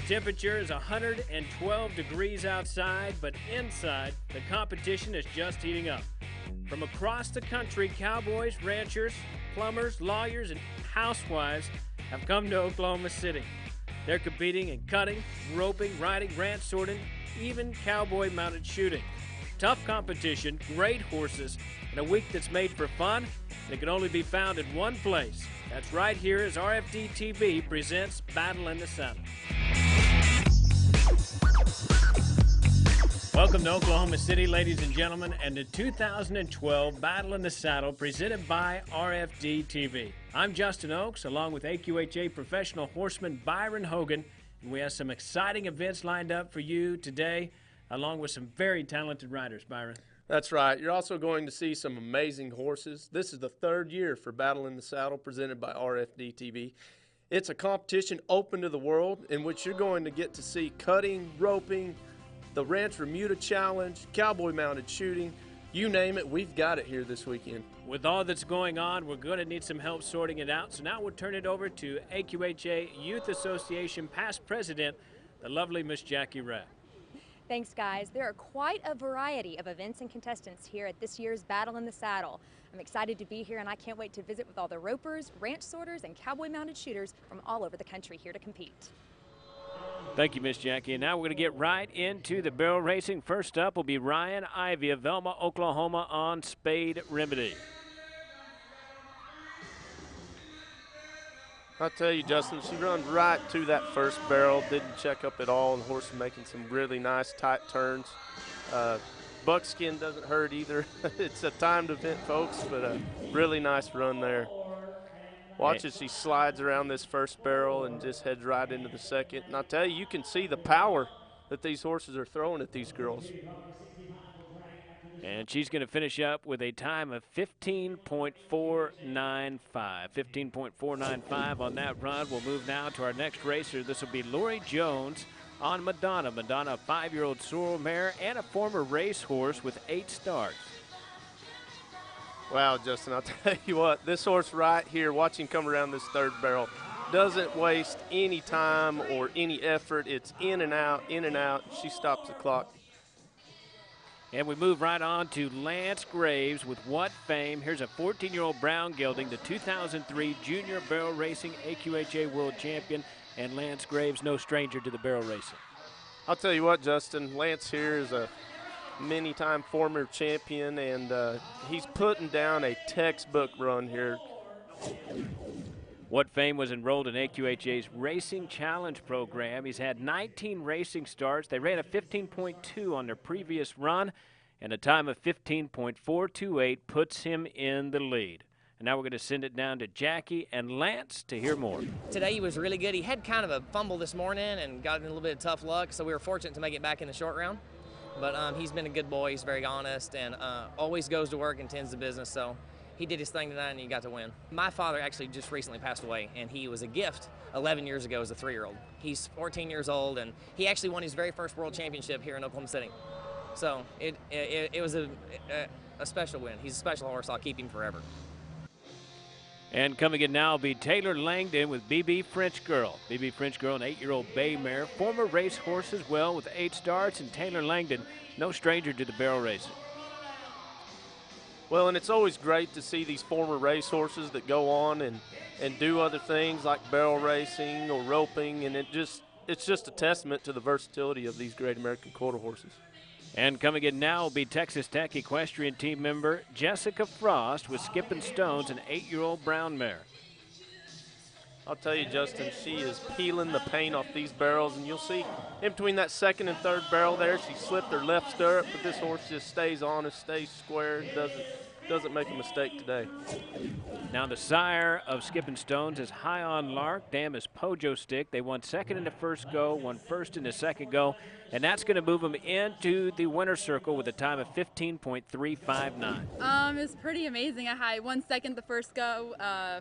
temperature is 112 degrees outside, but inside, the competition is just heating up. From across the country, cowboys, ranchers, plumbers, lawyers, and housewives have come to Oklahoma City. They're competing in cutting, roping, riding, ranch sorting, even cowboy-mounted shooting. Tough competition, great horses, and a week that's made for fun, and it can only be found in one place. That's right here as RFD-TV presents Battle in the Saddle. Welcome to Oklahoma City, ladies and gentlemen, and the 2012 Battle in the Saddle presented by RFD-TV. I'm Justin Oaks, along with AQHA professional horseman Byron Hogan, and we have some exciting events lined up for you today, along with some very talented riders, Byron. That's right. You're also going to see some amazing horses. This is the third year for Battle in the Saddle presented by RFD-TV. It's a competition open to the world in which you're going to get to see cutting, roping, the Ranch Remuda Challenge, cowboy-mounted shooting, you name it, we've got it here this weekend. With all that's going on, we're going to need some help sorting it out, so now we'll turn it over to AQHA Youth Association past president, the lovely Miss Jackie Rapp. Thanks, guys. There are quite a variety of events and contestants here at this year's Battle in the Saddle. I'm excited to be here, and I can't wait to visit with all the ropers, ranch sorters, and cowboy-mounted shooters from all over the country here to compete. Thank you, Miss Jackie. And now we're going to get right into the barrel racing. First up will be Ryan Ivy of Velma, Oklahoma on Spade Remedy. I'll tell you, Justin, she runs right to that first barrel, didn't check up at all, and the horse is making some really nice tight turns. Buckskin doesn't hurt either. It's a timed event, folks, but a really nice run there. Watch as she slides around this first barrel and just heads right into the second. And I'll tell you, you can see the power that these horses are throwing at these girls. And she's going to finish up with a time of 15.495. 15.495 on that run. We'll move now to our next racer. This will be Laurie Jones on Madona. Madona, a 5-year-old sorrel mare and a former racehorse with 8 starts. Wow, Justin, I'll tell you what, this horse right here, watch him come around this third barrel, doesn't waste any time or any effort. It's in and out, in and out. She stops the clock. And we move right on to Lance Graves with What Fame. Here's a 14-year-old brown gelding, the 2003 Junior Barrel Racing AQHA World Champion, and Lance Graves, no stranger to the barrel racing. I'll tell you what, Justin, Lance here is a many-time former champion, and he's putting down a textbook run here. What Fame was enrolled in AQHA's Racing Challenge program. He's had 19 racing starts. They ran a 15.2 on their previous run, and a time of 15.428 puts him in the lead. And now we're going to send it down to Jackie and Lance to hear more. Today he was really good. He had kind of a fumble this morning and got in a little bit of tough luck, so we were fortunate to make it back in the short round. But he's been a good boy. He's very honest and always goes to work and tends to business. So he did his thing tonight and he got to win. My father actually just recently passed away, and he was a gift 11 years ago as a 3-year-old. He's 14 years old, and he actually won his very first world championship here in Oklahoma City. So it was a special win. He's a special horse. I'll keep him forever. And coming in now will be Taylor Langdon with BB Frenchgirl. BB Frenchgirl, an 8-year-old bay mare, former racehorse as well with 8 starts, and Taylor Langdon, no stranger to the barrel racing. Well, and it's always great to see these former racehorses that go on and do other things like barrel racing or roping, and it's just a testament to the versatility of these great American quarter horses. And coming in now will be Texas Tech equestrian team member Jessica Frost with Skippin Stones, an 8-year-old brown mare. I'll tell you, Justin, she is peeling the paint off these barrels, and you'll see in between that second and third barrel there, she slipped her left stirrup, but this horse just stays honest, stays square, doesn't make a mistake today. Now the sire of Skippin Stones is High on Lark, dam is Pojo Stick. They won second in the first go, won first in the second go, and that's going to move them into the winner's circle with a time of 15.359. It's pretty amazing. I won second the first go,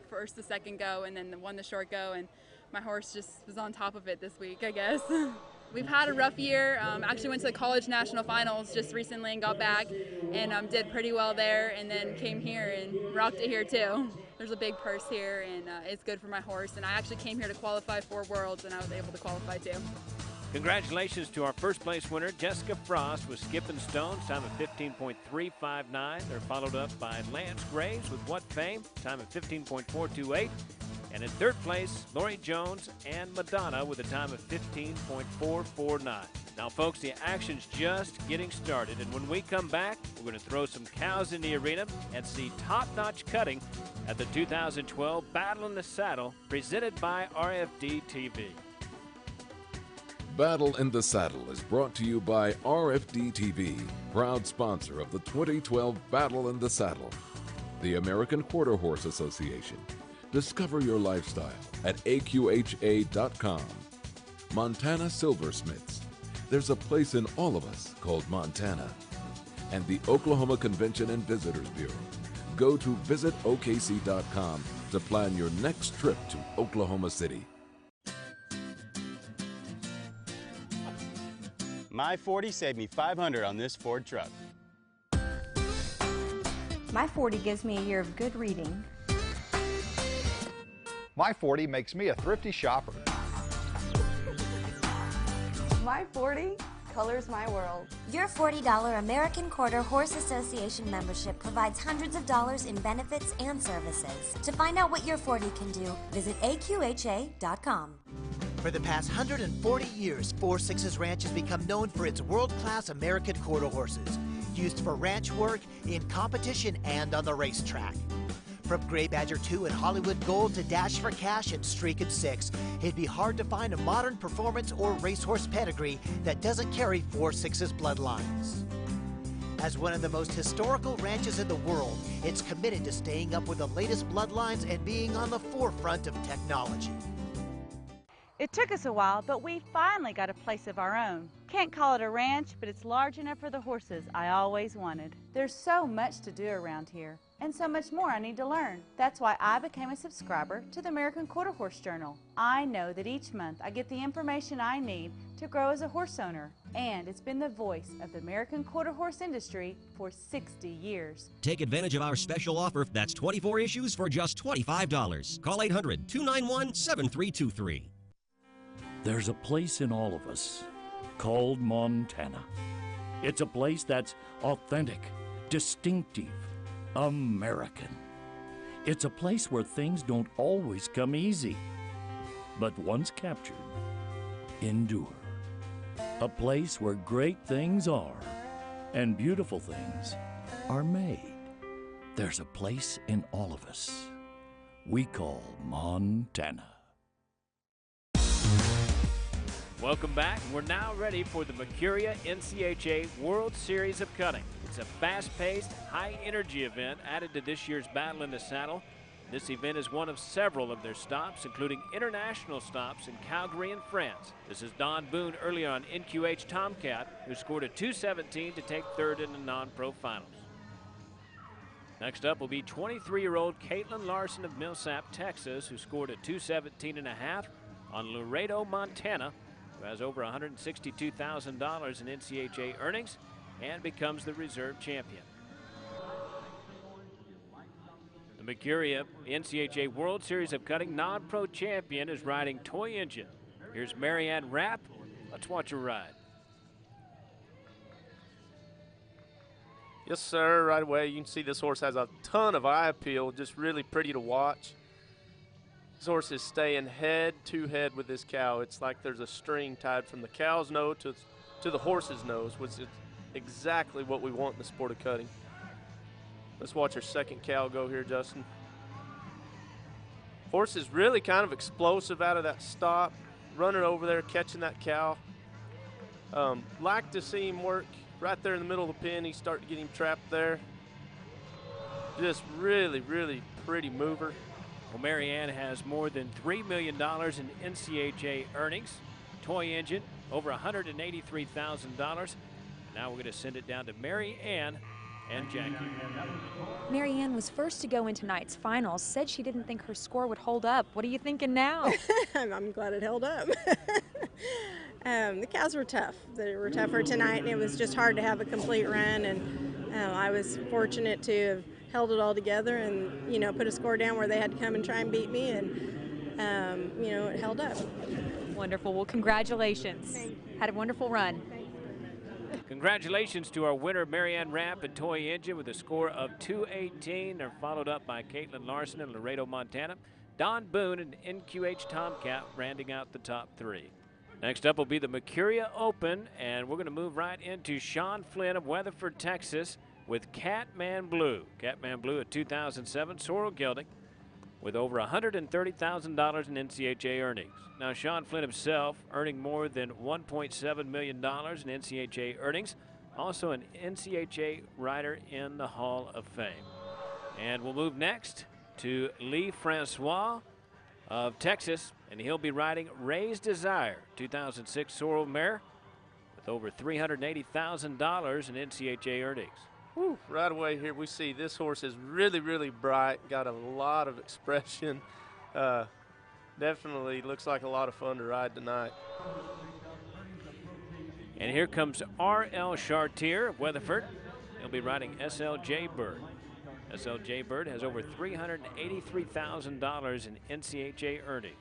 first the second go, and then won the short go, and my horse just was on top of it this week, I guess. We've had a rough year. Actually went to the college national finals just recently and got back, and did pretty well there, and then came here and rocked it here too. there's a big purse here, and it's good for my horse. And I actually came here to qualify for Worlds, and I was able to qualify too. Congratulations to our first place winner, Jessica Frost with Skippin Stones, time of 15.359. They're followed up by Lance Graves with What Fame, time of 15.428. And in third place, Laurie Jones and Madona with a time of 15.449. Now, folks, the action's just getting started, and when we come back, we're going to throw some cows in the arena and see top-notch cutting at the 2012 Battle in the Saddle, presented by RFD-TV. Battle in the Saddle is brought to you by RFD-TV, proud sponsor of the 2012 Battle in the Saddle. The American Quarter Horse Association. Discover your lifestyle at AQHA.com. Montana Silversmiths. There's a place in all of us called Montana. And the Oklahoma Convention and Visitors Bureau. Go to visitokc.com to plan your next trip to Oklahoma City. My 40 saved me $500 on this Ford truck. My 40 gives me a year of good reading. My 40 makes me a thrifty shopper. My 40 colors my world. Your $40 American Quarter Horse Association membership provides hundreds of dollars in benefits and services. To find out what your 40 can do, visit AQHA.com. For the past 140 years, 4-6's Ranch has become known for its world-class American quarter horses, used for ranch work, in competition, and on the racetrack. From Gray Badger 2 and Hollywood Gold to Dash for Cash and Streak and 6, it'd be hard to find a modern performance or racehorse pedigree that doesn't carry 4-6's bloodlines. As one of the most historical ranches in the world, it's committed to staying up with the latest bloodlines and being on the forefront of technology. It took us a while, but we finally got a place of our own. Can't call it a ranch, but it's large enough for the horses I always wanted. There's so much to do around here, and so much more I need to learn. That's why I became a subscriber to the American Quarter Horse Journal. I know that each month I get the information I need to grow as a horse owner, and it's been the voice of the American quarter horse industry for 60 years. Take advantage of our special offer. That's 24 issues for just $25. Call 800-291-7323. There's a place in all of us called Montana. It's a place that's authentic, distinctive, American. It's a place where things don't always come easy, but once captured, endure. A place where great things are and beautiful things are made. There's a place in all of us we call Montana. Welcome back. We're now ready for the Mercuria NCHA World Series of Cutting. It's a fast-paced, high-energy event added to this year's Battle in the Saddle. This event is one of several of their stops, including international stops in Calgary and France. This is Don Boone earlier on NQH Tomcat, who scored a 217 to take third in the non-pro finals. Next up will be 23-year-old KAITLYN Larsen of Millsap, Texas, who scored a 217.5 on Laredo, Montana, who has over $162,000 in NCHA earnings and becomes the reserve champion. The Mercuria NCHA World Series of Cutting non-pro champion is riding Toy Engine. Here's Marianne Rapp. Let's watch her ride. Yes, sir. Right away, you can see this horse has a ton of eye appeal, just really pretty to watch. This horse is staying head to head with this cow. It's like there's a string tied from the cow's nose to the horse's nose, which is exactly what we want in the sport of cutting. Let's watch our second cow go here, Justin. Horse is really kind of explosive out of that stop, running over there, catching that cow. Like to see him work right there in the middle of the pen. He's starting to get him trapped there. Just really, really pretty mover. Well, Marianne has more than $3 million in NCHA earnings. Toy Engine, over $183,000. Now we're going to send it down to Marianne and Jackie. Marianne was first to go in tonight's finals, said she didn't think her score would hold up. What are you thinking now? I'm glad it held up. The cows were tough. They were tougher tonight, and it was just hard to have a complete run. And I was fortunate to have held it all together and, you know, put a score down where they had to come and try and beat me, and, you know, it held up. Wonderful. Well, congratulations. Had a wonderful run. Congratulations to our winner, Marianne Rapp and Toy Engine, with a score of 218. They're followed up by KAITLYN Larsen in Laredo, Montana. Don Boone and NQH Tomcat rounding out the top three. Next up will be the Mercuria Open, and we're going to move right into Sean Flynn of Weatherford, Texas, with Catman Blue. Catman Blue, a 2007 sorrel gelding with over $130,000 in NCHA earnings. Now, Sean Flynn himself earning more than $1.7 million in NCHA earnings, also an NCHA rider in the Hall of Fame. And we'll move next to Lee Francois of Texas, and he'll be riding Rey's Desire, 2006 sorrel mare with over $380,000 in NCHA earnings. Whew, right away here we see this horse is really, really bright, got a lot of expression. Definitely looks like a lot of fun to ride tonight. And here comes R.L. Chartier of Weatherford. He'll be riding SLJ Bird. SLJ Bird has over $383,000 in NCHA earnings.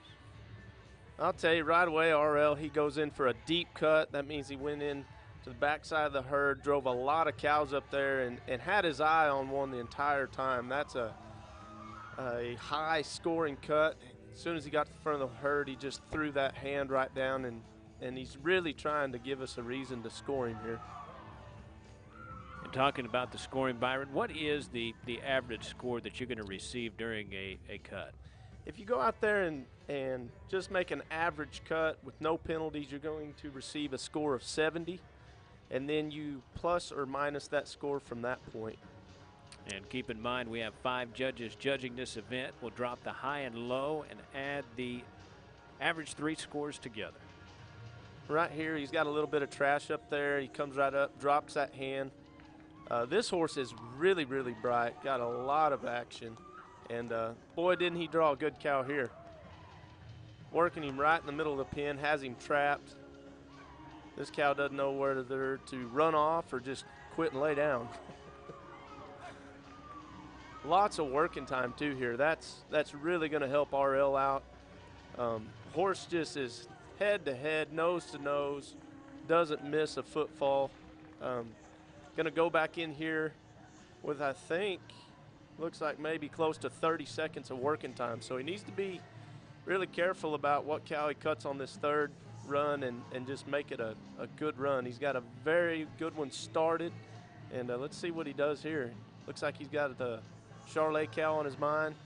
I'll tell you right away, RL, he goes in for a deep cut. That means he went in to the backside of the herd, drove a lot of cows up there, and had his eye on one the entire time. That's a high scoring cut. As soon as he got to the front of the herd, he just threw that hand right down, and he's really trying to give us a reason to score him here. And talking about the scoring, Byron, what is the average score that you're going to receive during a cut? If you go out there and just make an average cut with no penalties, you're going to receive a score of 70, and then you plus or minus that score from that point. And keep in mind, we have 5 judges judging this event. We'll drop the high and low and add the average 3 scores together. Right here, he's got a little bit of trash up there. He comes right up, drops that hand. This horse is really, really bright, got a lot of action. And boy, didn't he draw a good cow here. Working him right in the middle of the pen, has him trapped. This cow doesn't know whether to run off or just quit and lay down. Lots of working time too here. That's really going to help RL out. Horse just is head to head, nose to nose, doesn't miss a footfall. Going to go back in here with, I think, looks like maybe close to 30 seconds of working time. So he needs to be really careful about what cow he cuts on this third run and just make it a good run. He's got a very good one started, and let's see what he does here. Looks like he's got the Charlet cow on his mind.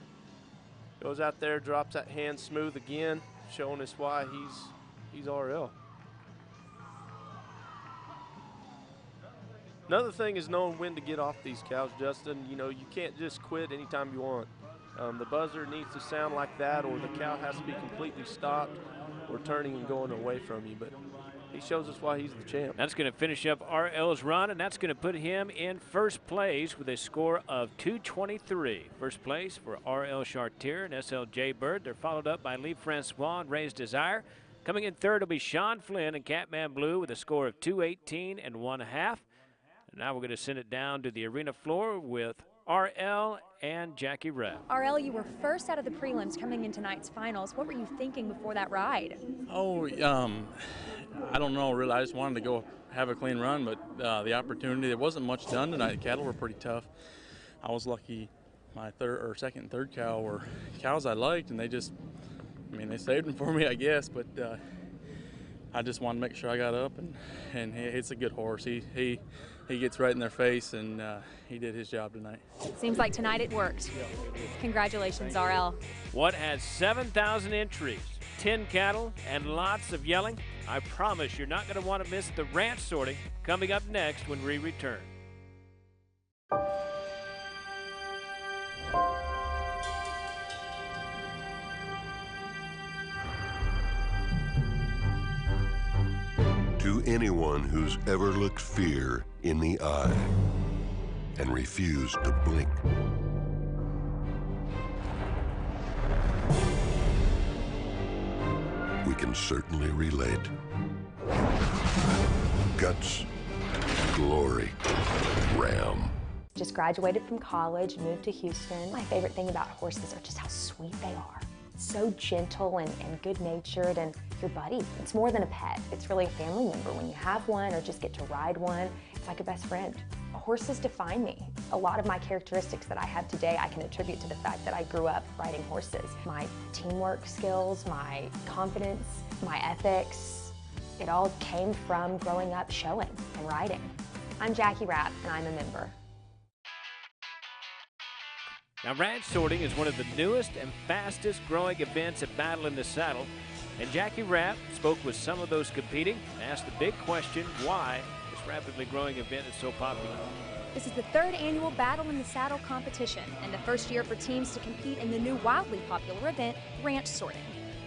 Goes out there, drops that hand smooth again, showing us why he's RL. Another thing is knowing when to get off these cows, Justin. You know, you can't just quit anytime you want. The buzzer needs to sound like that, or the cow has to be completely stopped or turning and going away from you. But he shows us why he's the champ. That's going to finish up RL's run, and that's going to put him in first place with a score of 223. First place for RL Chartier and SLJ Bird. They're followed up by Lee Francois and Rey's Desire. Coming in third will be Sean Flynn and Catman Blue with a score of 218 and 1/2. Now we're going to send it down to the arena floor with RL and Jackie Rapp. RL, you were first out of the prelims coming in tonight's finals. What were you thinking before that ride? Oh, I don't know really. I just wanted to go have a clean run, but the opportunity, there wasn't much done tonight. The cattle were pretty tough. I was lucky my second and third cow were cows I liked, and they just, they saved them for me, I guess, but I just wanted to make sure I got up, and it's a good horse. He gets right in their face, and he did his job tonight. Seems like tonight it worked. Congratulations, RL. What has 7,000 entries, 10 cattle, and lots of yelling? I promise you're not going to want to miss the ranch sorting coming up next when we return. To anyone who's ever looked fear in the eye and refused to blink, we can certainly relate. Guts, glory, Ram. Just graduated from college, moved to Houston. My favorite thing about horses are just how sweet they are. So gentle and good-natured, and your buddy. It's more than a pet. It's really a family member. When you have one or just get to ride one, it's like a best friend. Horses define me. A lot of my characteristics that I have today I can attribute to the fact that I grew up riding horses. My teamwork skills, my confidence, my ethics, it all came from growing up showing and riding. I'm Jackie Rapp, and I'm a member. Now, ranch sorting is one of the newest and fastest growing events at Battle in the Saddle. And Jackie Rapp spoke with some of those competing and asked the big question, why this rapidly growing event is so popular. This is the 3rd annual Battle in the Saddle competition and the first year for teams to compete in the new wildly popular event, ranch sorting.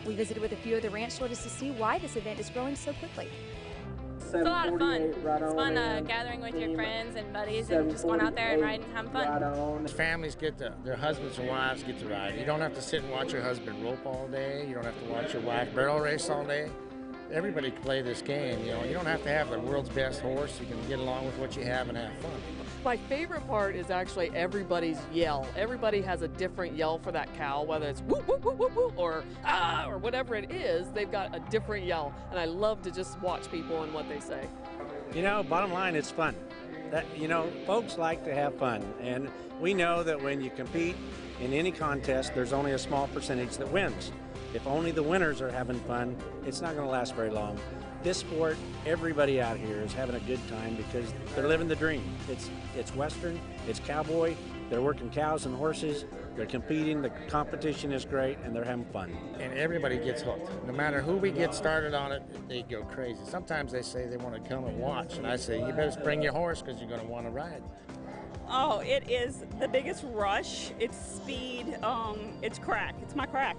We visited with a few of the ranch sorters to see why this event is growing so quickly. It's a lot of fun. It's fun gathering with your friends and buddies and just going out there and riding and having fun. Families their husbands and wives get to ride. You don't have to sit and watch your husband rope all day. You don't have to watch your wife barrel race all day. Everybody can play this game. You know, you don't have to have the world's best horse. You can get along with what you have and have fun. My favorite part is actually everybody's yell. Everybody has a different yell for that cow, whether it's whoop, whoop, whoop, whoop, whoop, or ah, or whatever it is, they've got a different yell. And I love to just watch people and what they say. You know, bottom line, it's fun. Folks like to have fun. And we know that when you compete in any contest, there's only a small percentage that wins. If only the winners are having fun, it's not going to last very long. This sport, everybody out here is having a good time because they're living the dream. It's Western, it's cowboy, they're working cows and horses, they're competing, the competition is great, and they're having fun. And everybody gets hooked. No matter who we get started on it, they go crazy. Sometimes they say they want to come and watch, and I say, you better bring your horse because you're going to want to ride. Oh, it is the biggest rush. It's speed. It's crack. It's my crack.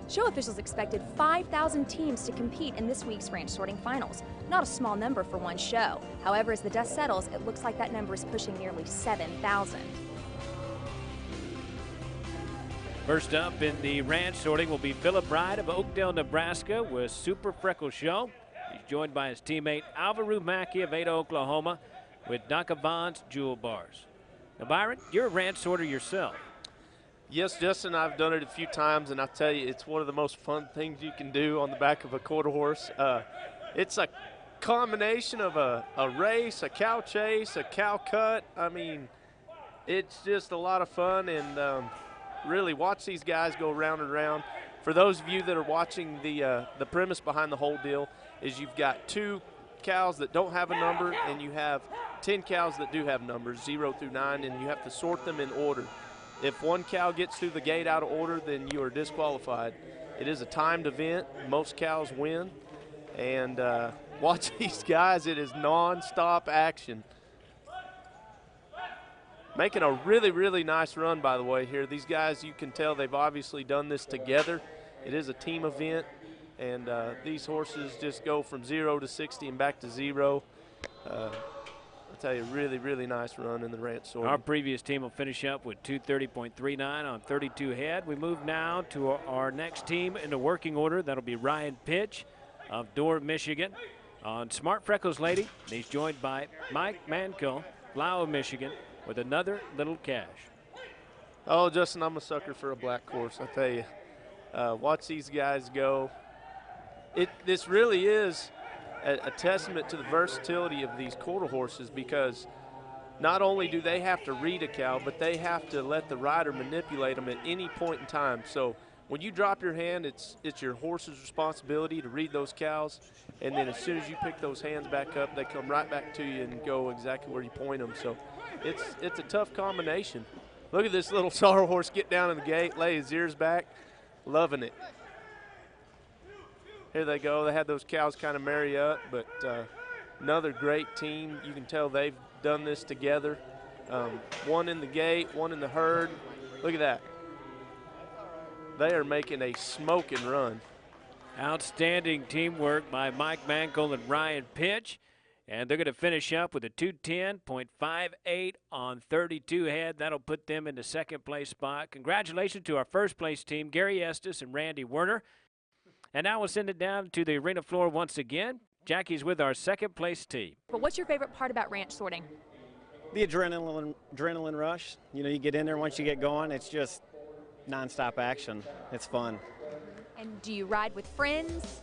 Show officials expected 5,000 teams to compete in this week's ranch sorting finals. Not a small number for one show. However, as the dust settles, it looks like that number is pushing nearly 7,000. First up in the ranch sorting will be Phillip Reined of Oakdale, Nebraska with Super Freckle Show. He's joined by his teammate Alva Mackey of Ada, Oklahoma with Nakavon's Jewel Bars. Now, Byron, you're a ranch sorter yourself. Yes, Justin, I've done it a few times, and I tell you, it's one of the most fun things you can do on the back of a quarter horse. It's a combination of a race, a cow chase, a cow cut. I mean, it's just a lot of fun, and really watch these guys go round and round. For those of you that are watching, the premise behind the whole deal is you've got 2 cows that don't have a number, and you have 10 cows that do have numbers, 0 through 9, and you have to sort them in order. If one cow gets through the gate out of order, then you are disqualified. It is a timed event. Most cows win. And watch these guys. It is non-stop action. Making a really, really nice run, by the way, here. These guys, you can tell they've obviously done this together. It is a team event. And these horses just go from 0 to 60 and back to 0. I'll tell you, really, really nice run in the ranch sorting. Our previous team will finish up with 230.39 on 32 head. We move now to our next team in the working order. That'll be Ryan Pitch of Dorr, Michigan on Smart Freckles Lady. And he's joined by Mike Manco, Flower, Michigan, with another Little Cash. Oh, Justin, I'm a sucker for a black horse, I tell you. Watch these guys go. This really is a testament to the versatility of these quarter horses, because not only do they have to read a cow, but they have to let the rider manipulate them at any point in time. So when you drop your hand, it's your horse's responsibility to read those cows, and then as soon as you pick those hands back up, they come right back to you and go exactly where you point them. So it's a tough combination. Look at this little sorrel horse get down in the gate, lay his ears back, loving it. Here they go. They had those cows kind of marry up, but another great team. You can tell they've done this together. One in the gate, one in the herd. Look at that. They are making a smoking run. Outstanding teamwork by Mike Manco and Ryan Pitch. And they're going to finish up with a 210.58 on 32 head. That'll put them in the second place spot. Congratulations to our first place team, Gary Estes and Randy Werner. And now we'll send it down to the arena floor once again. Jackie's with our second place team. But what's your favorite part about ranch sorting? The adrenaline rush. You know, you get in there, once you get going, it's just nonstop action. It's fun. And do you ride with friends?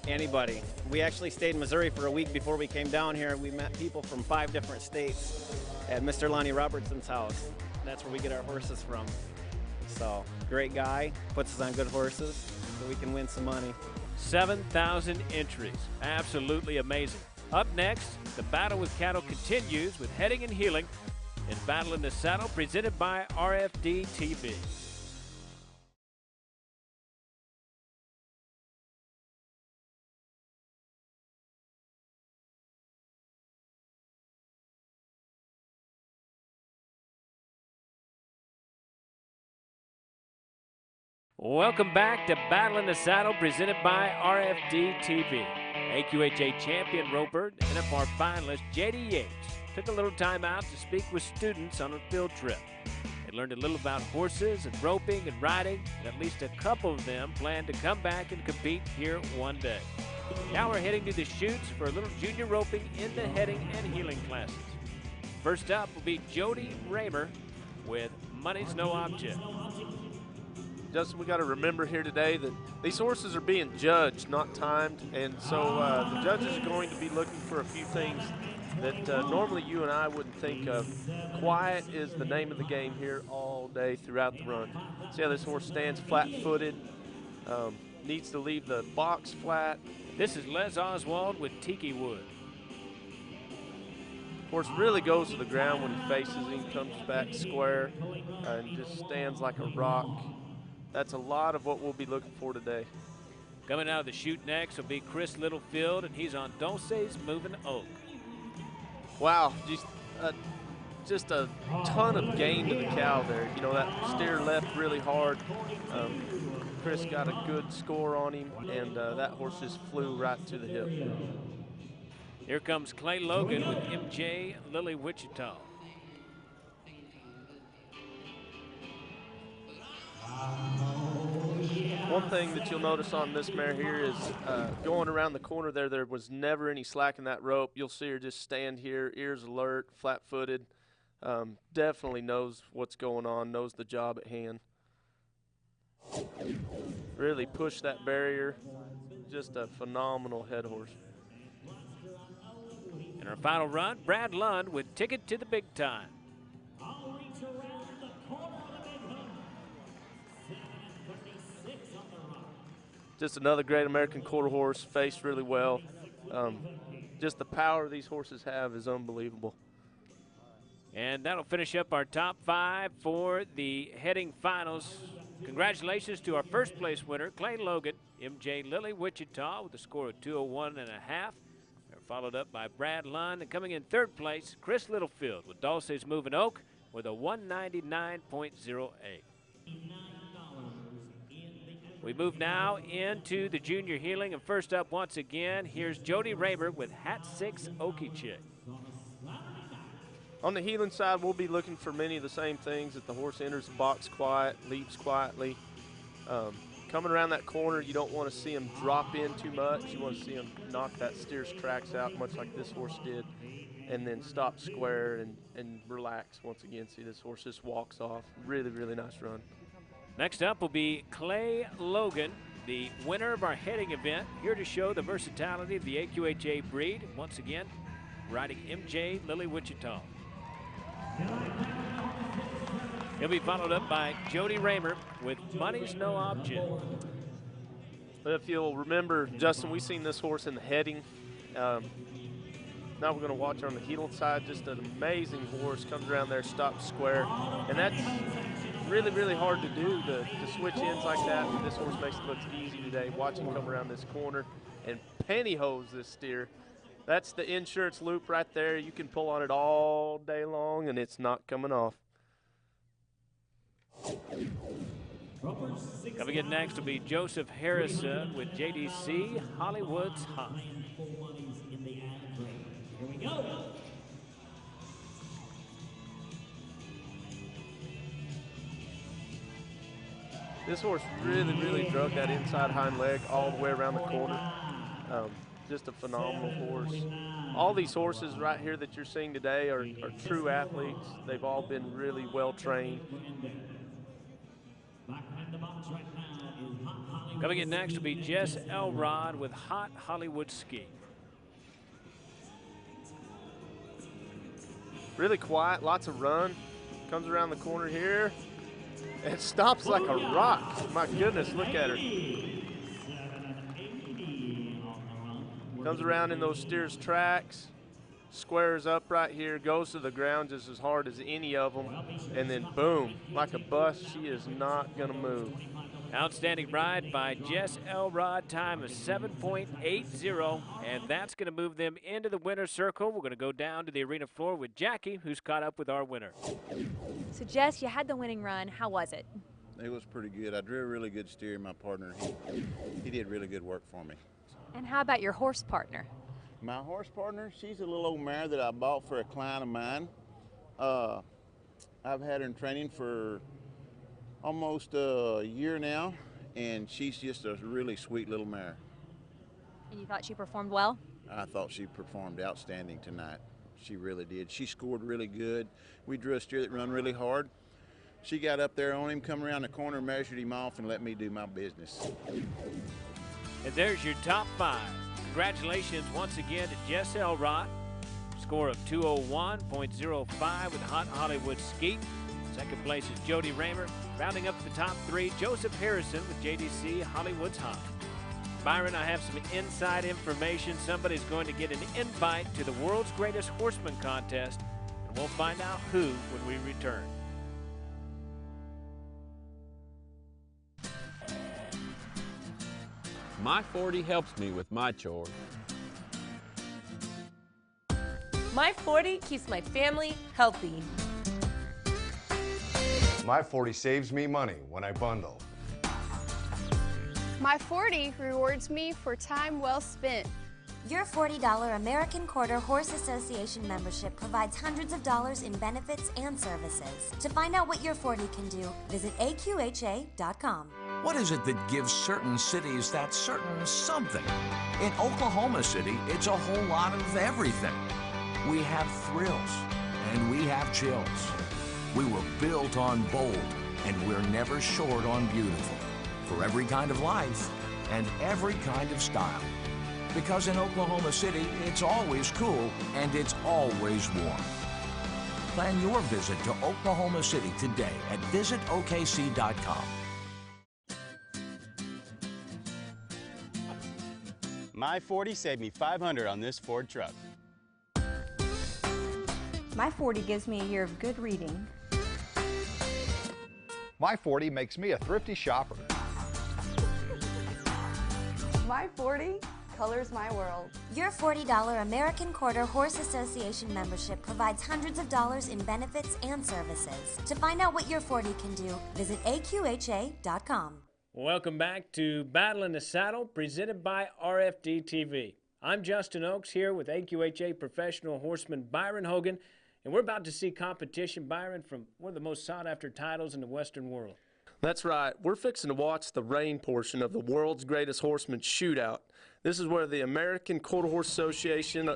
Anybody. We actually stayed in Missouri for a week before we came down here. We met people from 5 different states at Mr. Lonnie Robertson's house. That's where we get our horses from. So, great guy, puts us on good horses so we can win some money. 7,000 entries. Absolutely amazing. Up next, the battle with cattle continues with heading and heeling in Battle in the Saddle, presented by RFD-TV. Welcome back to Battle in the Saddle, presented by RFD-TV. AQHA champion roper, NFR finalist JD Yates took a little time out to speak with students on a field trip. They learned a little about horses and roping and riding, and at least a couple of them plan to come back and compete here one day. Now we're heading to the chutes for a little junior roping in the heading and heeling classes. First up will be Jody Raymer with Money's No Object. Justin, we got to remember here today that these horses are being judged, not timed, and so the judges are going to be looking for a few things that normally you and I wouldn't think of. Quiet is the name of the game here all day throughout the run. See how this horse stands flat-footed, needs to leave the box flat. This is Les Oswald with Tiki Wood. Horse really goes to the ground when he faces him, comes back square, and just stands like a rock. That's a lot of what we'll be looking for today. Coming out of the chute next will be Chris Littlefield, and he's on Dulce's Moving Oak. Wow, just a ton of gain to the cow there. You know, that steer left really hard. Chris got a good score on him, and that horse just flew right to the hip. Here comes Clay Logan with MJ Lily Wichita. One thing that you'll notice on this mare here is going around the corner there was never any slack in that rope. You'll see her just stand here, ears alert, flat-footed. Definitely knows what's going on, knows the job at hand. Really pushed that barrier. Just a phenomenal head horse. In our final run, Brad Lund with Ticket to the Big Time. Just another great American quarter horse, faced really well. Just the power these horses have is unbelievable. And that'll finish up our top 5 for the heading finals. Congratulations to our first place winner, Clay Logan, MJ Lily Wichita with a score of 201.5. They're followed up by Brad Lund, and coming in third place, Chris Littlefield with Dulce's Moving Oak with a 199.08. We move now into the junior heeling, and first up once again, here's Jody Raymer with Hat 6 Okie Chick. On the heeling side, we'll be looking for many of the same things, that the horse enters the box quiet, leaves quietly. Coming around that corner, you don't want to see him drop in too much. You want to see him knock that steer's tracks out, much like this horse did, and then stop square and relax once again. See, this horse just walks off. Really, really nice run. Next up will be Clay Logan, the winner of our heading event, here to show the versatility of the AQHA breed. Once again, riding MJ Lily Wichita. He'll be followed up by Jody Raymer with Money's No Object. But if you'll remember, Justin, we've seen this horse in the heading. Now we're going to watch her on the heeling side. Just an amazing horse, comes around there, stops square, and that's really, really hard to do, to switch ends like that. This horse makes it look easy today. Watch him come around this corner and pantyhose this steer. That's the insurance loop right there. You can pull on it all day long, and it's not coming off. Coming in next will be Joseph Harrison with JDC Hollywood's High. Here we go. This horse really, really drug that inside hind leg all the way around the corner. just a phenomenal horse. All these horses right here that you're seeing today are true athletes. They've all been really well trained. Coming in next will be Jess Elrod with Hot Hollywood Ski. Really quiet, lots of run. Comes around the corner here and stops like a rock. My goodness, look at her. Comes around in those steers tracks, squares up right here, goes to the ground just as hard as any of them, and then boom, like a bus, she is not gonna move. Outstanding ride by Jess Elrod, time of 7.80, and that's going to move them into the winner's circle. We're going to go down to the arena floor with Jackie, who's caught up with our winner. So Jess, you had the winning run. How was it? It was pretty good. I drew a really good steer. My partner, he did really good work for me. And how about your horse partner? My horse partner, she's a little old mare that I bought for a client of mine. I've had her in training for almost a year now, and she's just a really sweet little mare. And you thought she performed well? I thought she performed outstanding tonight. She really did. She scored really good. We drew a steer that run really hard. She got up there on him, come around the corner, measured him off, and let me do my business. And there's your top 5. Congratulations once again to Jess Elrod. Score of 201.05 with Hot Hollywood Ski. Second place is Jody Raymer. Rounding up the top 3, Joseph Harrison with JDC Hollywood's Hot. Byron, I have some inside information. Somebody's going to get an invite to the world's greatest horseman contest, and we'll find out who when we return. My 40 helps me with my chores. My 40 keeps my family healthy. My 40 saves me money when I bundle. My 40 rewards me for time well spent. Your $40 American Quarter Horse Association membership provides hundreds of dollars in benefits and services. To find out what your 40 can do, visit AQHA.com. What is it that gives certain cities that certain something? In Oklahoma City, it's a whole lot of everything. We have thrills, and we have chills. We were built on bold, and we're never short on beautiful. For every kind of life and every kind of style. Because in Oklahoma City, it's always cool and it's always warm. Plan your visit to Oklahoma City today at visitokc.com. My 40 saved me $500 on this Ford truck. My 40 gives me a year of good reading. My 40 makes me a thrifty shopper. My 40 colors my world. Your $40 American Quarter Horse Association membership provides hundreds of dollars in benefits and services. To find out what your 40 can do, visit AQHA.com. Welcome back to Battle in the Saddle, presented by RFD-TV. I'm Justin Oaks here with AQHA professional horseman Byron Hogan, and we're about to see competition, Byron, from one of the most sought-after titles in the Western world. That's right. We're fixing to watch the Reined portion of the world's greatest horseman Shootout. This is where the American Quarter Horse Association,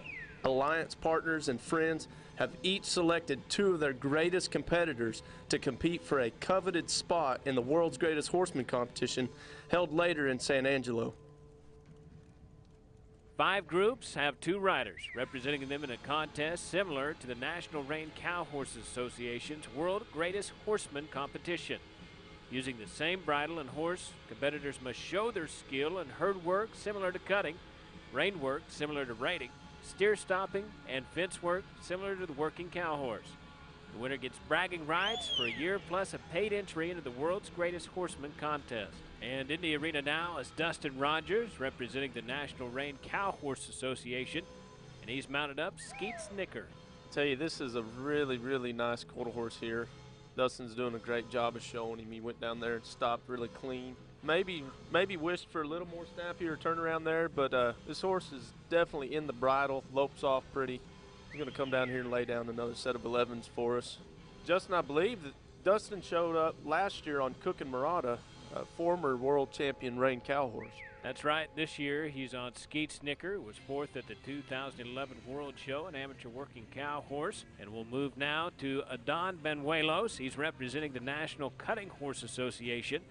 alliance partners, and friends have each selected 2 of their greatest competitors to compete for a coveted spot in the world's greatest horseman competition held later in San Angelo. 5 groups have 2 riders, representing them in a contest similar to the National Reined Cow Horses Association's World Greatest Horseman competition. Using the same bridle and horse, competitors must show their skill in herd work similar to cutting, rein work similar to reining, steer stopping, and fence work similar to the working cow horse. The winner gets bragging rights for a year plus a paid entry into the World's Greatest Horseman contest. And in the arena now is Dustin Rogers, representing the National Reined Cow Horse Association, and he's mounted up Skeet Snicker. I tell you, this is a really, really nice quarter horse here. Dustin's doing a great job of showing him. He went down there and stopped really clean. Maybe wished for a little more snappier turnaround there, but this horse is definitely in the bridle, lopes off pretty. He's going to come down here and lay down another set of 11s for us. Justin, I believe that Dustin showed up last year on Cook and Murata former world champion Reined cow horse. That's right. This year he's on Skeet Snicker, was fourth at the 2011 World Show, an amateur working cow horse. And we'll move now to Adon Benuelos. He's representing the National Cutting Horse Association.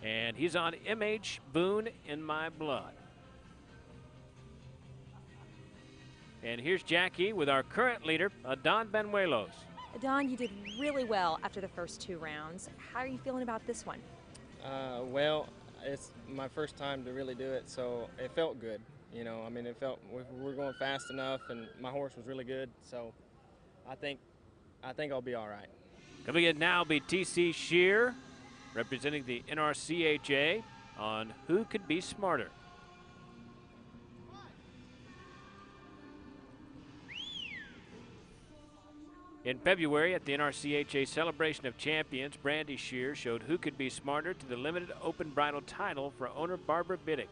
And he's on MH Boone in My Blood. And here's Jackie with our current leader, Adon Benuelos. Adon, you did really well after the first 2 rounds. How are you feeling about this one? Well, it's my first time to really do it, so it felt good. You know, I mean, it felt we're going fast enough, and my horse was really good, so I think I'll be all right. Coming in now will be TC Shear, representing the NCHA, on Who Could Be Smarter. In February at the NCHA Celebration of Champions, Brandy Shear showed Who Could Be Smarter to the limited open bridle title for owner Barbara Biddix.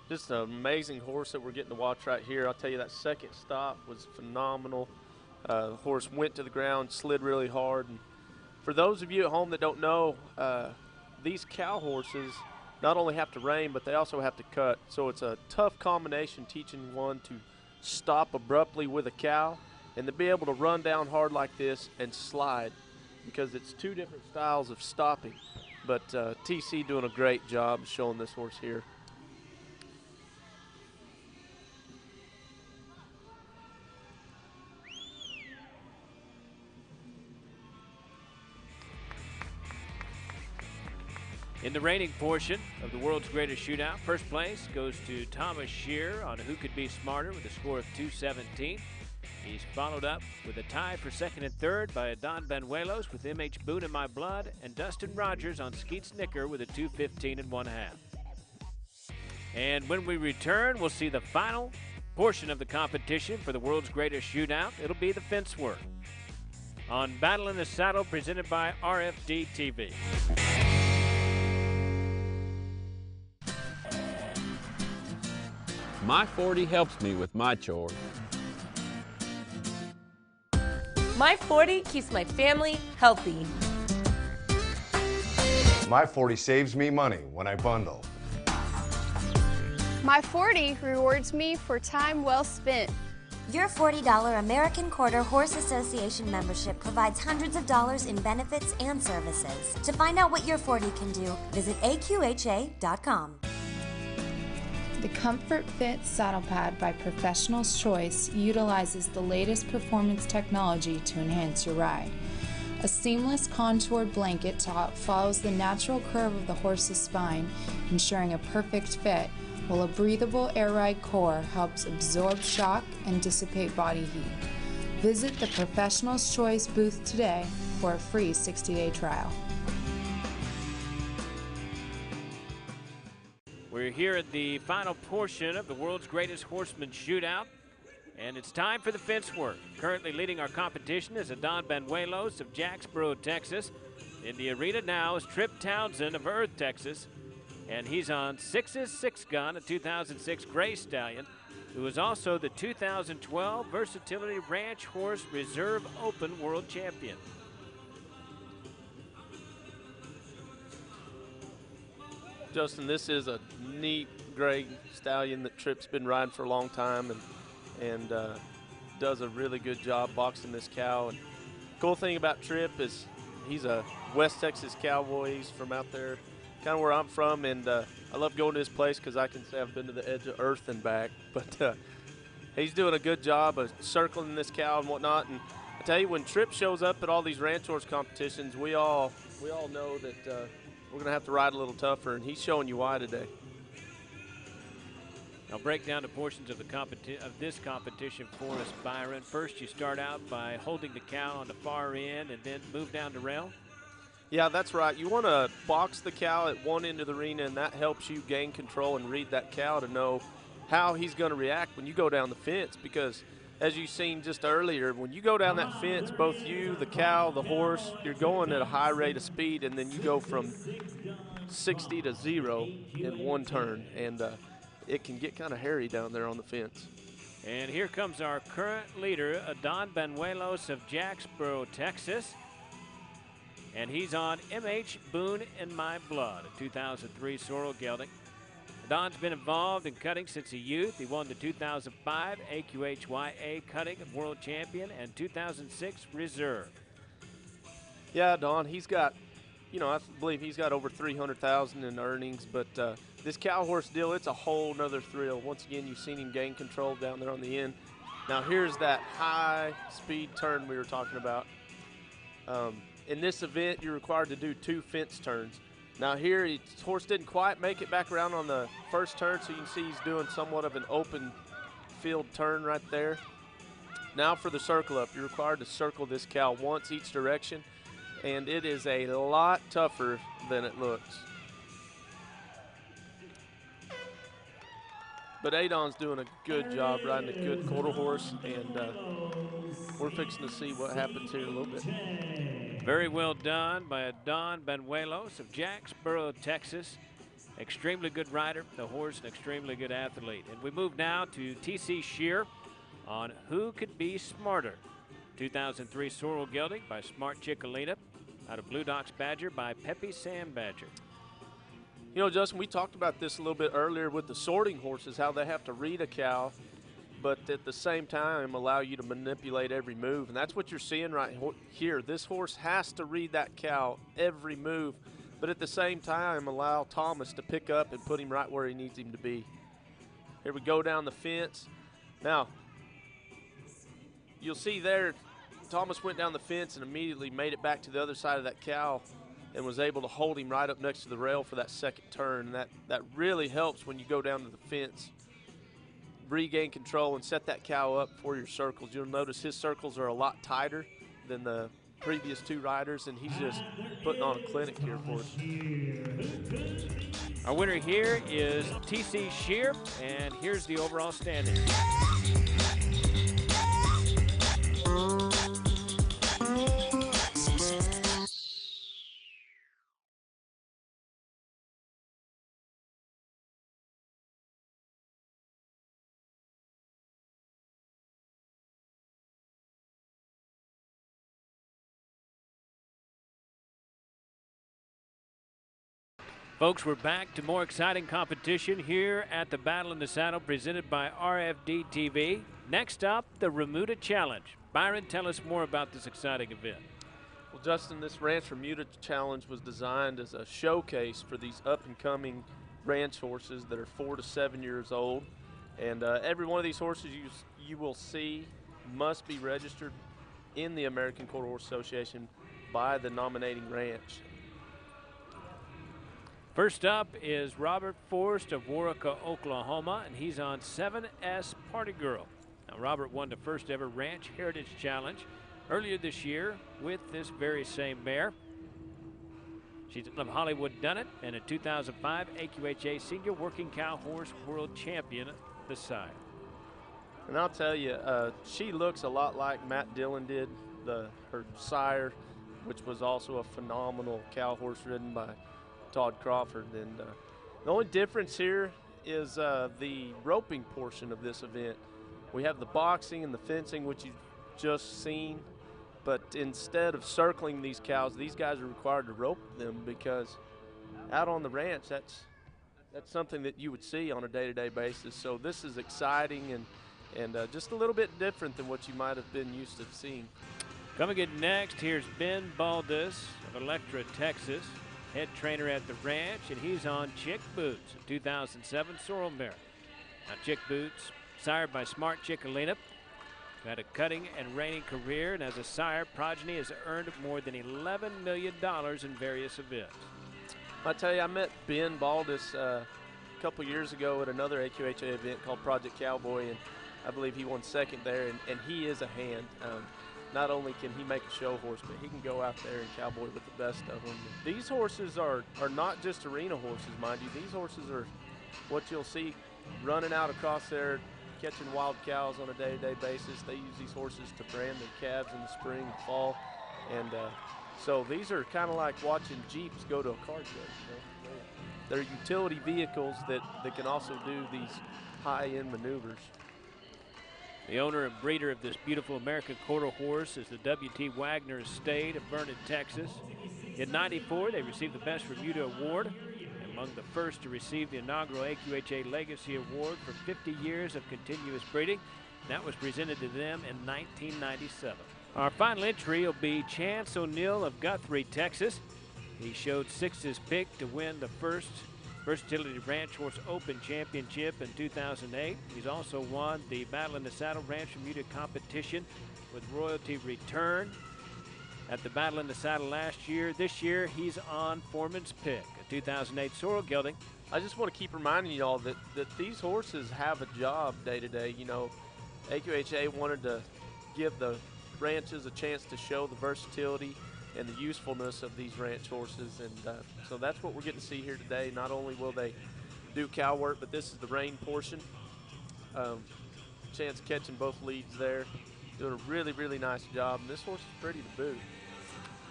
Just an amazing horse that we're getting to watch right here. I'll tell you, that second stop was phenomenal. The horse went to the ground, slid really hard. And for those of you at home that don't know, these cow horses not only have to rein, but they also have to cut. So it's a tough combination, teaching one to stop abruptly with a cow and to be able to run down hard like this and slide, because it's 2 different styles of stopping. But TC doing a great job showing this horse here. In the reining portion of the world's greatest shootout, first place goes to Thomas Shear on Who Could Be Smarter with a score of 217. He's followed up with a tie for second and third by Adon Benuelos with MH Boone in My Blood, and Dustin Rogers on Skeet Snicker with a 215 1/2. And when we return, we'll see the final portion of the competition for the world's greatest shootout. It'll be the fence work on Battle in the Saddle, presented by RFD-TV. My 40 helps me with my chores. My 40 keeps my family healthy. My 40 saves me money when I bundle. My 40 rewards me for time well spent. Your $40 American Quarter Horse Association membership provides hundreds of dollars in benefits and services. To find out what your 40 can do, visit AQHA.com. The Comfort Fit Saddle Pad by Professional's Choice utilizes the latest performance technology to enhance your ride. A seamless contoured blanket top follows the natural curve of the horse's spine, ensuring a perfect fit, while a breathable air ride core helps absorb shock and dissipate body heat. Visit the Professional's Choice booth today for a free 60-day trial. We're here at the final portion of the world's greatest horseman shootout, and it's time for the fence work. Currently leading our competition is Adon Benuelos of Jacksboro, Texas. In the arena now is Trip Townsend of Earth, Texas, and he's on Six's Six Gun, a 2006 Gray Stallion, who is also the 2012 Versatility Ranch Horse Reserve Open World Champion. Justin, this is a neat gray stallion that Trip's been riding for a long time, and does a really good job boxing this cow. And cool thing about Trip is he's a West Texas cowboy. He's from out there, kind of where I'm from, and I love going to his place because I can say I've been to the edge of earth and back. But he's doing a good job of circling this cow and whatnot. And I tell you, when Trip shows up at all these ranch horse competitions, we all know that we're going to have to ride a little tougher, and he's showing you why today. I'll break down the portions of this competition for us, Byron. First, you start out by holding the cow on the far end and then move down the rail. Yeah, that's right. You want to box the cow at one end of the arena, and that helps you gain control and read that cow to know how he's going to react when you go down the fence, because as you've seen just earlier, when you go down that fence, both you, the cow, the horse, you're going at a high rate of speed, and then you go from 60 to 0 in one turn, and it can get kind of hairy down there on the fence. And here comes our current leader, Adon Benuelos of Jacksboro, Texas. and he's on MH Boone in My Blood, a 2003 sorrel gelding. Don's been involved in cutting since a youth. He won the 2005 AQHA cutting world champion and 2006 reserve. Yeah, Don, he's got, you know, I believe he's got over 300,000 in earnings, but this cow horse deal, it's a whole nother thrill. Once again, you've seen him gain control down there on the end. Now here's that high speed turn we were talking about. In this event, you're required to do 2 fence turns. Now here, his horse didn't quite make it back around on the first turn, so you can see he's doing somewhat of an open field turn right there. Now for the circle up, you're required to circle this cow once each direction, and it is a lot tougher than it looks. But Adon's doing a good job riding a good quarter horse, and we're fixing to see what happens here in a little bit. Very well done by Don Benuelos of Jacksboro, Texas. Extremely good rider, the horse, an extremely good athlete. And we move now to T.C. Shear on Who Could Be Smarter. 2003 sorrel gelding by Smart Chickalina, out of Blue Docks Badger by Pepe Sam Badger. You know, Justin, we talked about this a little bit earlier with the sorting horses, how they have to read a cow, but at the same time allow you to manipulate every move. And that's what you're seeing right here. This horse has to read that cow every move, but at the same time allow Thomas to pick up and put him right where he needs him to be. Here we go down the fence. Now, you'll see there, Thomas went down the fence and immediately made it back to the other side of that cow and was able to hold him right up next to the rail for that second turn. And that really helps when you go down to the fence. Regain control and set that cow up for your circles. You'll notice his circles are a lot tighter than the previous 2 riders, and he's just putting on a clinic here for us. Our winner here is T.C. Shear, and here's the overall standing. Folks, we're back to more exciting competition here at the Battle in the Saddle presented by RFD-TV. Next up, the Remuda Challenge. Byron, tell us more about this exciting event. Well, Justin, this Ranch Remuda Challenge was designed as a showcase for these up-and-coming ranch horses that are 4 to 7 years old. And every one of these horses you will see must be registered in the American Quarter Horse Association by the nominating ranch. First up is Robert Forrest of Waurika, Oklahoma, and he's on 7S Party Girl. Now, Robert won the first ever Ranch Heritage Challenge earlier this year with this very same mare. She's of Hollywood Done It and a 2005 AQHA Senior Working Cow Horse World Champion beside. And I'll tell you, she looks a lot like Matt Dillon did, her sire, which was also a phenomenal cow horse ridden by Todd Crawford. And the only difference here is the roping portion of this event. We have the boxing and the fencing, which you've just seen, but instead of circling these cows, these guys are required to rope them, because out on the ranch, that's something that you would see on a day-to-day basis. So this is exciting and just a little bit different than what you might have been used to seeing. Coming in next, here's Ben Baldus of Electra, Texas, head trainer at the ranch, and he's on Chick Boots, a 2007 sorrel mare. Now, Chick Boots, sired by Smart Chickalina, who had a cutting and reining career, and as a sire, progeny has earned more than $11 million in various events. I tell you, I met Ben Baldus a couple years ago at another AQHA event called Project Cowboy, and I believe he won second there, and he is a hand. Not only can he make a show horse, but he can go out there and cowboy with the best of them. These horses are not just arena horses, mind you. These horses are what you'll see running out across there, catching wild cows on a day-to-day basis. They use these horses to brand their calves in the spring and fall. And so these are kind of like watching Jeeps go to a car show. You know? They're utility vehicles that can also do these high-end maneuvers. The owner and breeder of this beautiful American quarter horse is the W.T. Wagner Estate of Vernon, Texas. In '94, they received the Best Remuda Award, among the first to receive the inaugural AQHA Legacy Award for 50 years of continuous breeding. That was presented to them in 1997. Our final entry will be Chance O'Neill of Guthrie, Texas. He showed 6's pick to win the first Versatility Ranch Horse Open Championship in 2008. He's also won the Battle in the Saddle Ranch Remuda competition with royalty return at the Battle in the Saddle last year. This year, he's on Foreman's pick, a 2008 sorrel gelding. I just want to keep reminding y'all that these horses have a job day to day. You know, AQHA wanted to give the ranches a chance to show the versatility and the usefulness of these ranch horses, and so that's what we're getting to see here today. Not only will they do cow work, but this is the rein portion. Chance catching both leads there, doing a really, really nice job, and this horse is pretty to boot.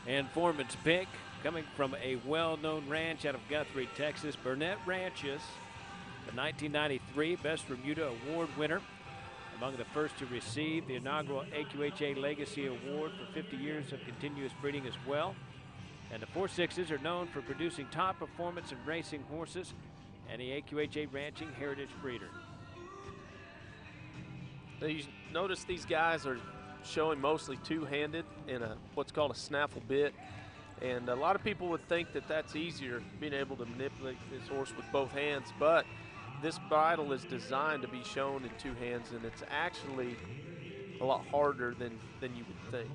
And Foreman's pick, coming from a well-known ranch out of Guthrie, Texas, Burnett Ranches, the 1993 Best Remuda Award winner, among the first to receive the inaugural AQHA Legacy Award for 50 years of continuous breeding as well. And the 4-6s are known for producing top performance and racing horses, and the AQHA Ranching Heritage Breeder. Now you notice these guys are showing mostly two-handed in what's called a snaffle bit, and a lot of people would think that that's easier, being able to manipulate this horse with both hands, but this bridle is designed to be shown in two hands, and it's actually a lot harder than you would think.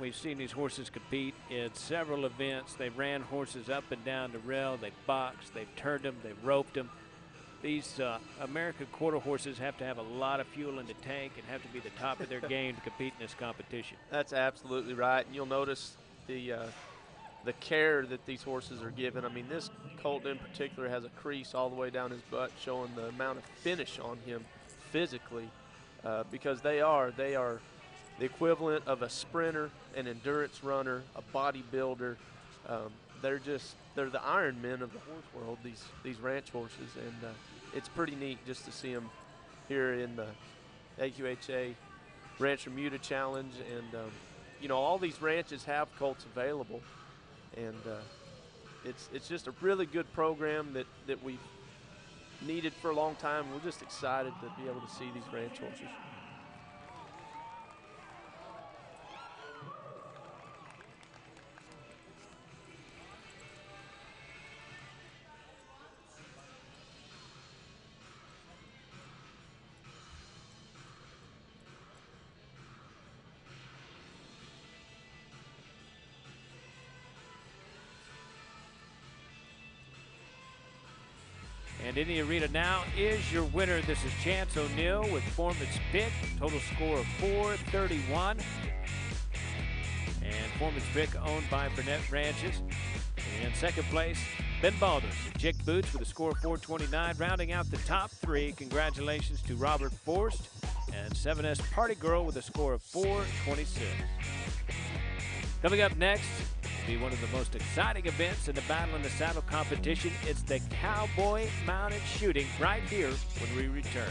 We've seen these horses compete in several events. They've ran horses up and down the rail, they've boxed, they've turned them, they've roped them. These American quarter horses have to have a lot of fuel in the tank and have to be the top of their game to compete in this competition. That's absolutely right, and you'll notice the care that these horses are given. I mean, this colt in particular has a crease all the way down his butt, showing the amount of finish on him physically, because they are the equivalent of a sprinter, an endurance runner, a bodybuilder. They're the Iron Men of the horse world, these ranch horses, and it's pretty neat just to see them here in the AQHA Ranch Remuda Challenge. And you know, all these ranches have colts available, and it's just a really good program that we've needed for a long time. We're just excited to be able to see these ranch horses. And in the arena now is your winner. This is Chance O'Neill with Foreman's pick. Total score of 431. And Foreman's pick owned by Burnett Ranches. In second place, Ben Baldwin, Chick Boots with a score of 429. Rounding out the top three, congratulations to Robert Forst and 7S Party Girl with a score of 426. Coming up next, be one of the most exciting events in the Battle in the Saddle competition. It's the Cowboy Mounted Shooting right here when we return.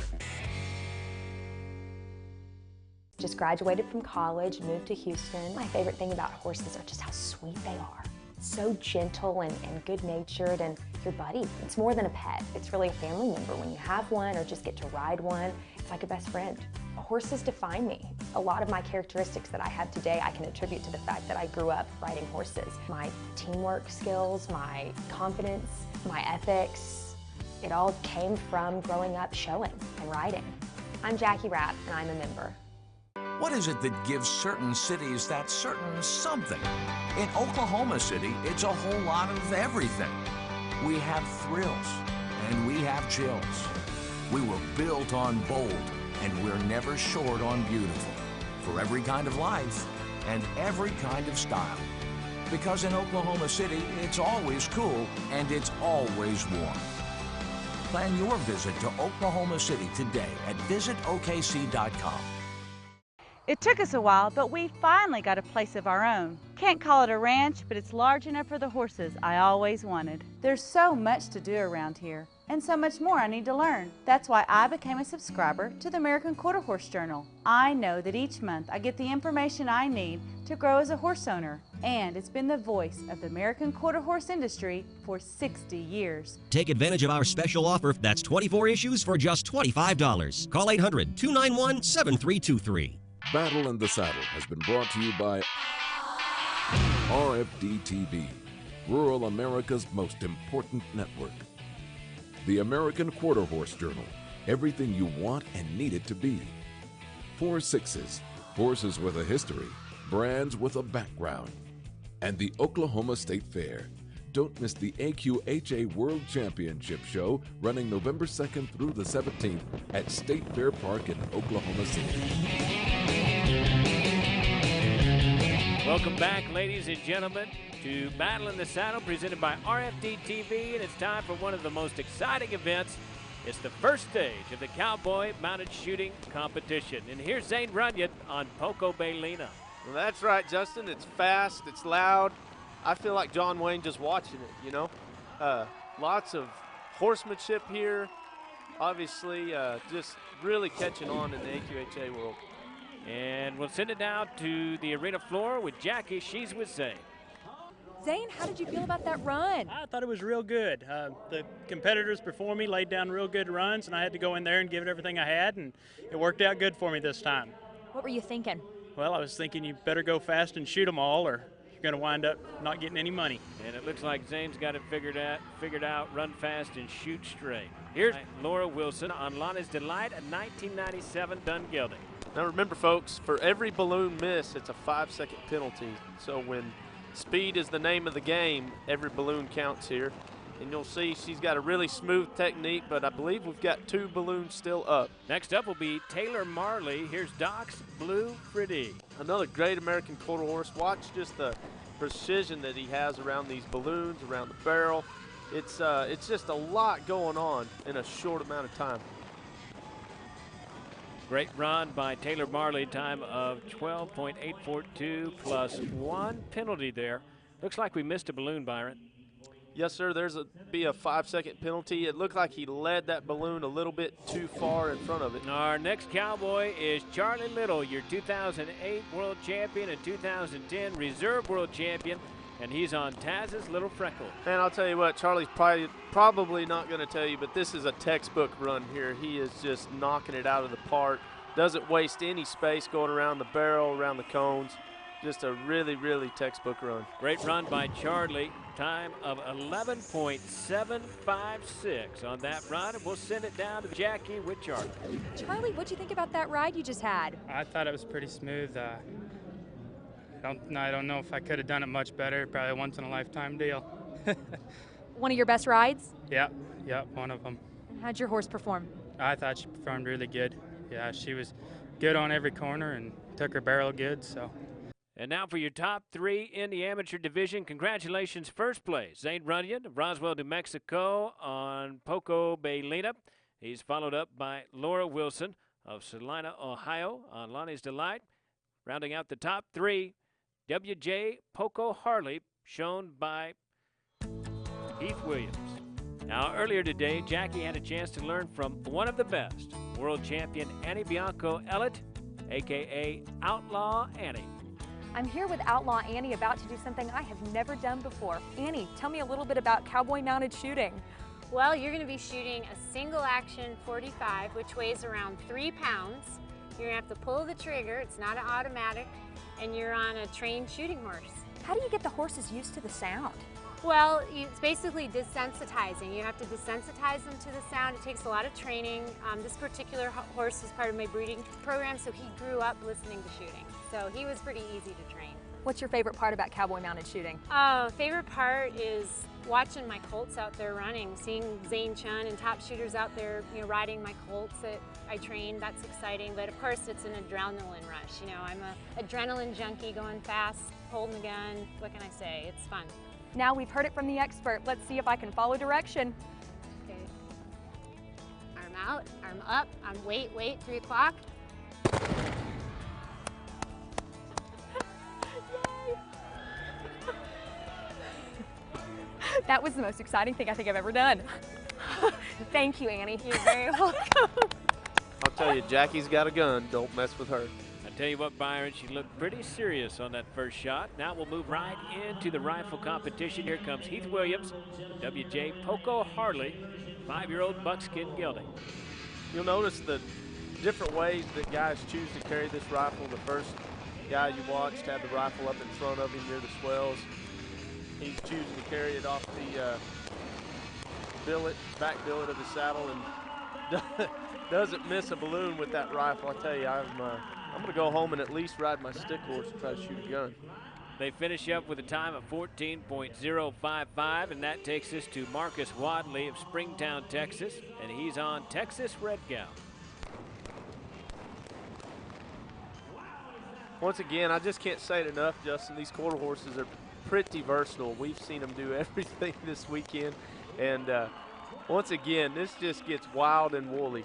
Just graduated from college, moved to Houston. My favorite thing about horses are just how sweet they are. So gentle and good-natured, and your buddy. It's more than a pet. It's really a family member. When you have one or just get to ride one, it's like a best friend. Horses define me. A lot of my characteristics that I have today, I can attribute to the fact that I grew up riding horses. My teamwork skills, my confidence, my ethics, it all came from growing up showing and riding. I'm Jackie Rapp, and I'm a member. What is it that gives certain cities that certain something? In Oklahoma City, it's a whole lot of everything. We have thrills, and we have chills. We were built on bold, and we're never short on beautiful. For every kind of life, and every kind of style. Because in Oklahoma City, it's always cool, and it's always warm. Plan your visit to Oklahoma City today at visitokc.com. It took us a while, but we finally got a place of our own. can't call it a ranch, but it's large enough for the horses I always wanted. There's so much to do around here, and so much more I need to learn. That's why I became a subscriber to the American Quarter Horse Journal. I know that each month I get the information I need to grow as a horse owner, and it's been the voice of the American quarter horse industry for 60 years. Take advantage of our special offer. That's 24 issues for just $25. Call 800-291-7323. Battle in the Saddle has been brought to you by RFD-TV, rural America's most important network. The American Quarter Horse Journal, everything you want and need it to be. 4 Sixes, horses with a history, brands with a background. And the Oklahoma State Fair. Don't miss the AQHA World Championship Show running November 2nd through the 17th at State Fair Park in Oklahoma City. Welcome back, ladies and gentlemen, to Battle in the Saddle, presented by RFD-TV, and it's time for one of the most exciting events. It's the first stage of the Cowboy Mounted Shooting Competition. And here's Zane Runyon on Poco Baylina. Well, that's right, Justin. It's fast, it's loud. I feel like John Wayne just watching it, you know. Lots of horsemanship here. Obviously, just really catching on in the AQHA world. And we'll send it now to the arena floor with Jackie. She's with Zane. Zane, how did you feel about that run? I thought it was real good. The competitors before me laid down real good runs, and I had to go in there and give it everything I had, and it worked out good for me this time. What were you thinking? Well, I was thinking you better go fast and shoot them all, or you're going to wind up not getting any money. And it looks like Zane's got it figured out, run fast and shoot straight. Here's Laura Wilson on Lonnie's Delight, a 1997 Dun Gelding. Now remember, folks, for every balloon miss, it's a 5-second penalty. So when speed is the name of the game, every balloon counts here. And you'll see she's got a really smooth technique, but I believe we've got 2 balloons still up. Next up will be Taylor Marley. Here's Doc's Blue Pretty. Another great American quarter horse. Watch just the precision that he has around these balloons, around the barrel. It's just a lot going on in a short amount of time. Great run by Taylor Marley, time of 12.842 plus 1 penalty there. Looks like we missed a balloon, Byron. Yes, sir. There's be a 5-second penalty. It looked like he led that balloon a little bit too far in front of it. Our next cowboy is Charlie Little, your 2008 world champion and 2010 reserve world champion, and he's on Taz's Little Freckle. And I'll tell you what, Charlie's probably not going to tell you, but this is a textbook run here. He is just knocking it out of the park. Doesn't waste any space going around the barrel, around the cones. Just a really, really textbook run. Great run by Charlie. Time of 11.756 on that run, and we'll send it down to Jackie with Charlie. Charlie, what'd you think about that ride you just had? I thought it was pretty smooth. I don't know if I could have done it much better. Probably a once-in-a-lifetime deal. One of your best rides? Yeah, one of them. How'd your horse perform? I thought she performed really good. Yeah, she was good on every corner and took her barrel good, so. And now for your top 3 in the amateur division. Congratulations, first place, Zane Runyon of Roswell, New Mexico on Poco Baylina. He's followed up by Laura Wilson of Salina, Ohio on Lonnie's Delight. Rounding out the top 3, W.J. Poco Harley, shown by Heath Williams. Now, earlier today, Jackie had a chance to learn from one of the best, world champion Annie BIANCO-ELLET, a.k.a. Outlaw Annie. I'm here with Outlaw Annie, about to do something I have never done before. Annie, tell me a little bit about cowboy mounted shooting. Well, you're going to be shooting a single action 45, which weighs around 3 pounds. You're going to have to pull the trigger. It's not an automatic, and you're on a trained shooting horse. How do you get the horses used to the sound? Well, it's basically desensitizing. You have to desensitize them to the sound. It takes a lot of training. This particular horse is part of my breeding program, so he grew up listening to shooting. So he was pretty easy to train. What's your favorite part about cowboy mounted shooting? Favorite part is watching my colts out there running, seeing Zane Chun and top shooters out there, riding my colts that I train. That's exciting. But of course, it's an adrenaline rush. I'm an adrenaline junkie, going fast, holding the gun. What can I say? It's fun. Now we've heard it from the expert. Let's see if I can follow direction. Okay. Arm out, arm up, wait, 3 o'clock. That was the most exciting thing I think I've ever done. Thank you, Annie. You're very welcome. I'll tell you, Jackie's got a gun. Don't mess with her. I tell you what, Byron, she looked pretty serious on that first shot. Now we'll move right into the rifle competition. Here comes Heath Williams, W.J. Poco Harley, 5-year-old buckskin gelding. You'll notice the different ways that guys choose to carry this rifle. The first guy you watched had the rifle up in front of him near the swells. He's choosing to carry it off the back billet of the saddle, and doesn't miss a balloon with that rifle. I tell you, I'm going to go home and at least ride my stick horse and try to shoot a gun. They finish up with a time of 14.055, and that takes us to Marcus Wadley of Springtown, Texas, and he's on Texas Red Gown. Once again, I just can't say it enough, Justin. These quarter horses are pretty versatile. We've seen them do everything this weekend, and once again, this just gets wild and woolly.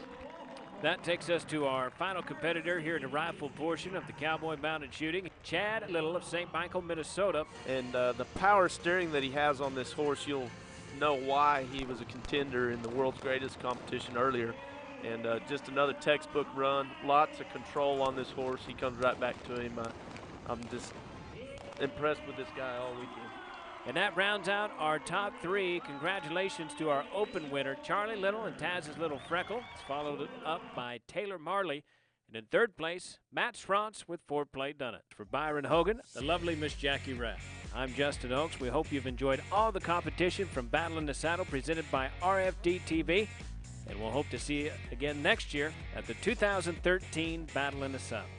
That takes us to our final competitor here in the rifle portion of the Cowboy Mounted Shooting, Chad Little of St. Michael, Minnesota. And the power steering that he has on this horse, you'll know why he was a contender in the world's greatest competition earlier. And just another textbook run, lots of control on this horse. He comes right back to him. I'm just impressed with this guy all weekend. And that rounds out our top 3. Congratulations to our open winner, Charlie Little and Taz's little Freckle. It's followed up by Taylor Marley. And in third place, Matt Schrantz with 4-Play Done It. For Byron Hogan, the lovely Miss Jackie Rapp. I'm Justin Oaks. We hope you've enjoyed all the competition from Battle in the Saddle presented by RFD-TV. And we'll hope to see you again next year at the 2013 Battle in the Saddle.